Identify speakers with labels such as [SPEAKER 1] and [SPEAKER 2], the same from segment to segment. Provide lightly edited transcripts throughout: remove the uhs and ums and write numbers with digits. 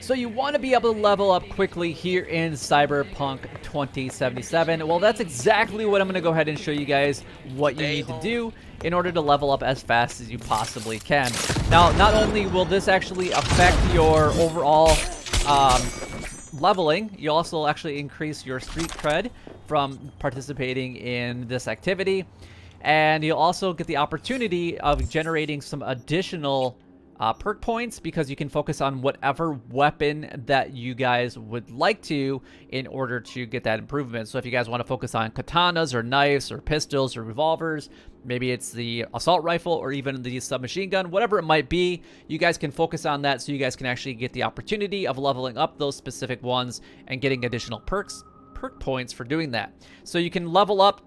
[SPEAKER 1] So you want to be able to level up quickly here in Cyberpunk 2077. Well, that's exactly what I'm going to go ahead and show you guys what you need to do in order to level up as fast as you possibly can. Now, not only will this actually affect your overall leveling, you also actually increase your street cred from participating in this activity. And you'll also get the opportunity of generating some additional perk points because you can focus on whatever weapon that you guys would like to in order to get that improvement. So if you guys want to focus on katanas or knives or pistols or revolvers, maybe it's the assault rifle or even the submachine gun, whatever it might be, you guys can focus on that so you guys can actually get the opportunity of leveling up those specific ones and getting additional perk points for doing that. So you can level up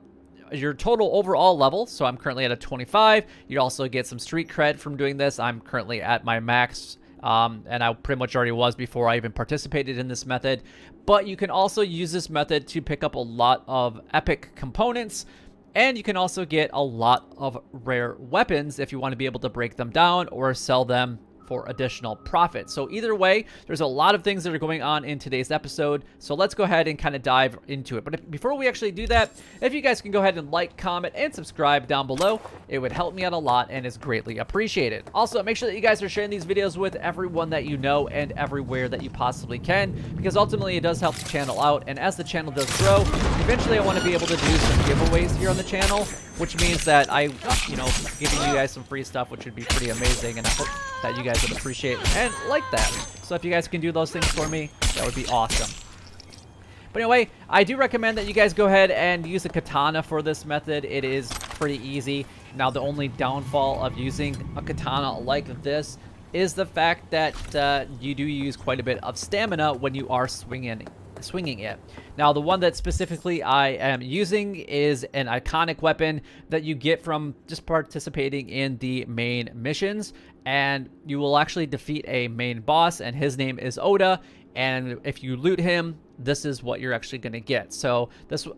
[SPEAKER 1] your total overall level. So I'm currently at a 25. You also get some street cred from doing this. I'm currently at my max, and I pretty much already was before I even participated in this method. But you can also use this method to pick up a lot of epic components, and you can also get a lot of rare weapons if you want to be able to break them down or sell them for additional profit. So either way, there's a lot of things that are going on in today's episode. So let's go ahead and kind of dive into it. But before we actually do that, if you guys can go ahead and like, comment, and subscribe down below, it would help me out a lot and is greatly appreciated. Also, make sure that you guys are sharing these videos with everyone that you know and everywhere that you possibly can, because ultimately it does help the channel out. And as the channel does grow, eventually I want to be able to do some giveaways here on the channel, which means that I, giving you guys some free stuff, which would be pretty amazing. And I hope that you guys would appreciate and like that. So if you guys can do those things for me, that would be awesome. But anyway, I do recommend that you guys go ahead and use a katana for this method. It is pretty easy. Now, the only downfall of using a katana like this is the fact that you do use quite a bit of stamina when you are swinging it. Now, the one that specifically I am using is an iconic weapon that you get from just participating in the main missions, and you will actually defeat a main boss, and his name is Oda, and if you loot him, this is what you're actually going to get. So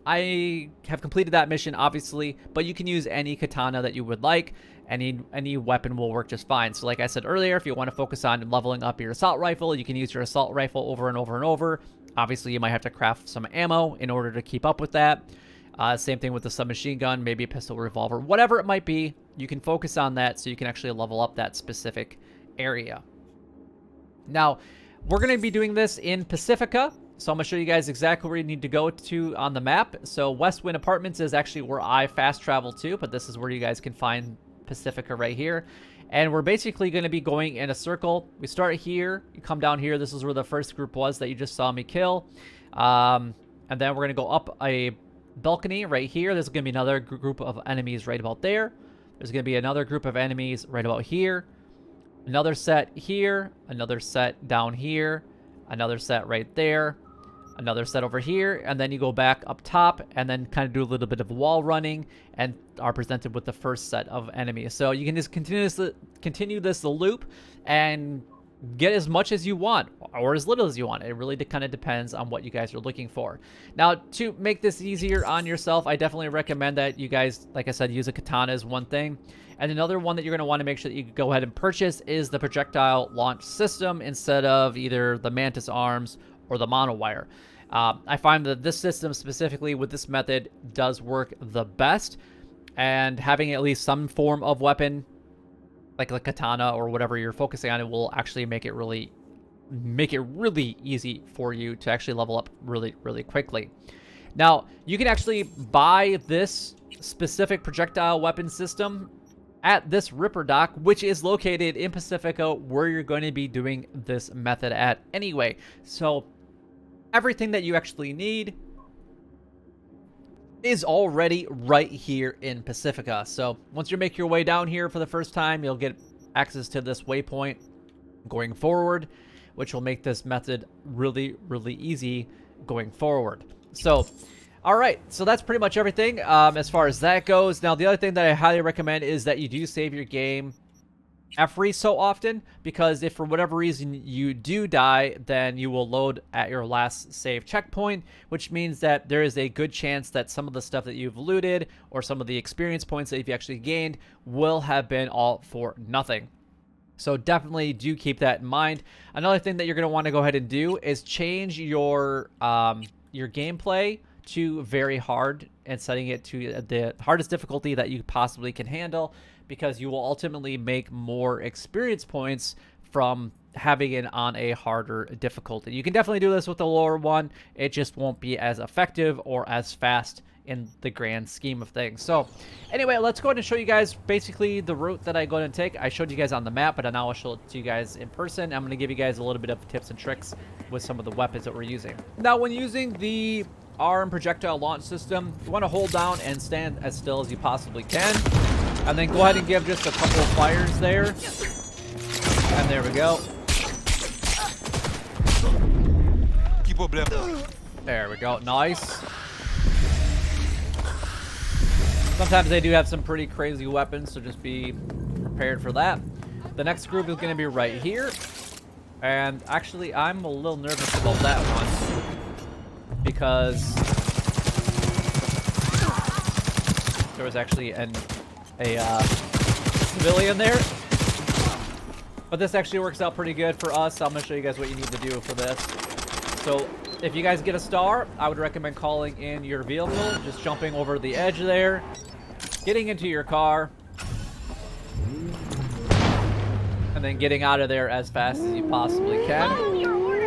[SPEAKER 1] I have completed that mission, obviously, but you can use any katana that you would like. Any weapon will work just fine. So like I said earlier, if you want to focus on leveling up your assault rifle, you can use your assault rifle over and over and over. Obviously, you might have to craft some ammo in order to keep up with that. Same thing with the submachine gun, maybe a pistol, revolver, whatever it might be. You can focus on that so you can actually level up that specific area. Now, we're going to be doing this in Pacifica. So I'm going to show you guys exactly where you need to go to on the map. So Westwind Apartments is actually where I fast travel to, but this is where you guys can find Pacifica right here. And we're basically going to be going in a circle. We start here, you come down here. This is where the first group was that you just saw me kill. And then we're going to go up a balcony right here. There's going to be another group of enemies right about there. There's going to be another group of enemies right about here. Another set here. Another set down here. Another set right there. Another set over here, and then you go back up top and then kind of do a little bit of wall running and are presented with the first set of enemies. So you can just continue this loop and get as much as you want or as little as you want. It really kind of depends on what you guys are looking for. Now, to make this easier on yourself, I definitely recommend that you guys, like I said, use a katana is one thing. And another one that you're going to want to make sure that you go ahead and purchase is the projectile launch system instead of either the mantis arms or the monowire. I find that this system specifically with this method does work the best, and having at least some form of weapon like the katana or whatever you're focusing on, it will actually make it really easy for you to actually level up really quickly. Now, you can actually buy this specific projectile weapon system at this Ripper dock, which is located in Pacifica, where you're going to be doing this method at anyway. So everything that you actually need is already right here in Pacifica. So once you make your way down here for the first time, you'll get access to this waypoint going forward, which will make this method really easy going forward. So all right, so that's pretty much everything as far as that goes. Now, the other thing that I highly recommend is that you do save your game every so often, because if for whatever reason you do die, then you will load at your last save checkpoint, which means that there is a good chance that some of the stuff that you've looted or some of the experience points that you've actually gained will have been all for nothing. So definitely do keep that in mind. Another thing that you're going to want to go ahead and do is change your gameplay to very hard and setting it to the hardest difficulty that you possibly can handle, because you will ultimately make more experience points from having it on a harder difficulty. You can definitely do this with the lower one. It just won't be as effective or as fast in the grand scheme of things. So anyway, let's go ahead and show you guys basically the route that I go ahead and take. I showed you guys on the map, but now I'll show it to you guys in person. I'm going to give you guys a little bit of tips and tricks with some of the weapons that we're using. Now, when using the ARM projectile launch system, you want to hold down and stand as still as you possibly can, and then go ahead and give just a couple of fires there. And there we go. There we go. Nice. Sometimes they do have some pretty crazy weapons, so just be prepared for that. The next group is going to be right here. And actually, I'm a little nervous about that one, because there was actually a civilian there. But this actually works out pretty good for us. I'm going to show you guys what you need to do for this. So if you guys get a star, I would recommend calling in your vehicle, just jumping over the edge there, getting into your car, and then getting out of there as fast as you possibly can.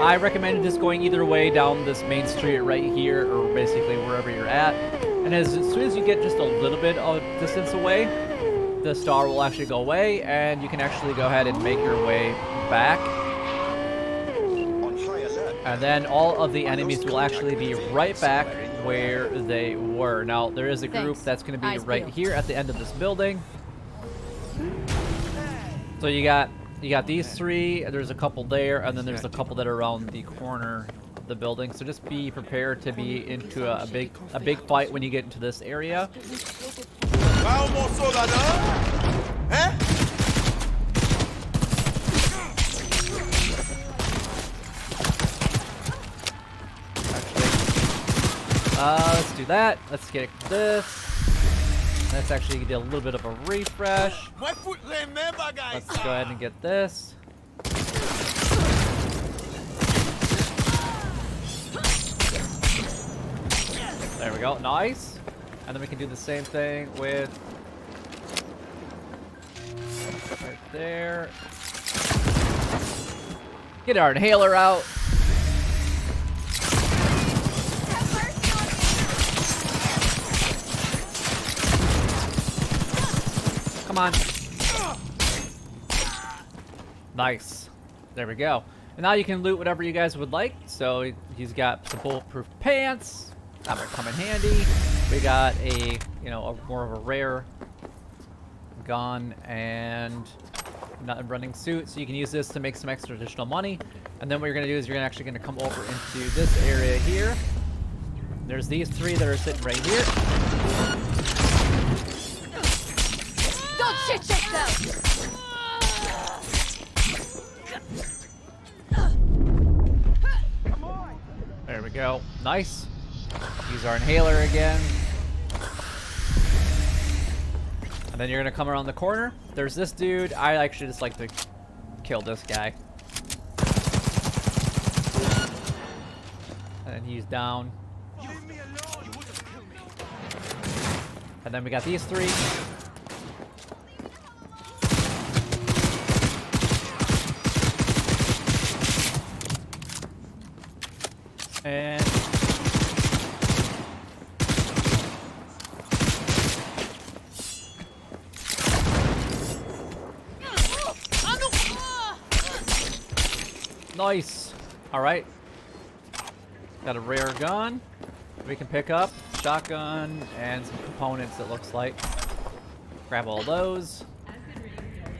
[SPEAKER 1] I recommend just going either way down this main street right here, or basically wherever you're at. And as soon as you get just a little bit of distance away, the star will actually go away, and you can actually go ahead and make your way back. And then all of the enemies will actually be right back where they were. Now, there is a group that's going to be right here at the end of this building. So you got these three, there's a couple there, and then there's a couple that are around the corner of the building. So just be prepared to be into a big fight when you get into this area. Let's do that. Let's get this. Let's actually get a little bit of a refresh. Let's go ahead and get this. There we go. Nice. And then we can do the same thing with right there. Get our inhaler out. Come on. Nice. There we go. And now you can loot whatever you guys would like. So he's got some bulletproof pants. That might come in handy. We got a more of a rare gun and not running suit. So you can use this to make some extra additional money. And then what you're going to do is you're actually going to come over into this area here. There's these three that are sitting right here.
[SPEAKER 2] Shit yourself!
[SPEAKER 1] There we go. Nice. Use our inhaler again. And then you're going to come around the corner. There's this dude. I actually just like to kill this guy. And then he's down. And then we got these three. And nice. All right. Got a rare gun we can pick up, shotgun, and some components. It looks like. Grab all those.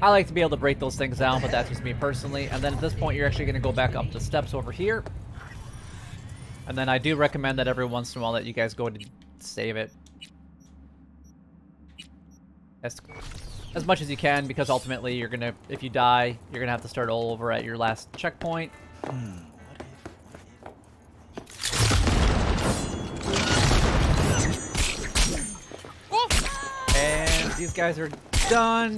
[SPEAKER 1] I like to be able to break those things down, but that's just me personally. And then at this point, you're actually going to go back up the steps over here. And then I do recommend that every once in a while that you guys go to save it as much as you can, because ultimately you're gonna, if you die, you're gonna have to start all over at your last checkpoint. And these guys are done.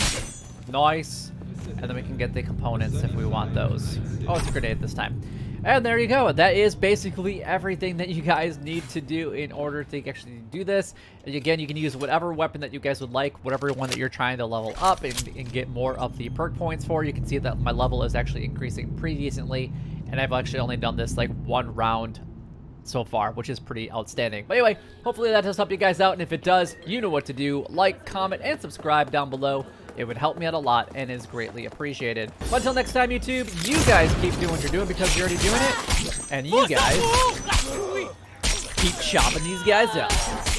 [SPEAKER 1] Nice. and then we can get the components if we want those. Oh, it's a grenade this time. And there you go. That is basically everything that you guys need to do in order to actually do this. And again, you can use whatever weapon that you guys would like, whatever one that you're trying to level up and get more of the perk points for. You can see that my level is actually increasing pretty decently, and I've actually only done this like one round so far, which is pretty outstanding. But anyway, hopefully that does help you guys out, and if it does, you know what to do. Like, comment, and subscribe down below. It would help me out a lot and is greatly appreciated. But until next time, YouTube, you guys keep doing what you're doing because you're already doing it, and you guys keep chopping these guys up.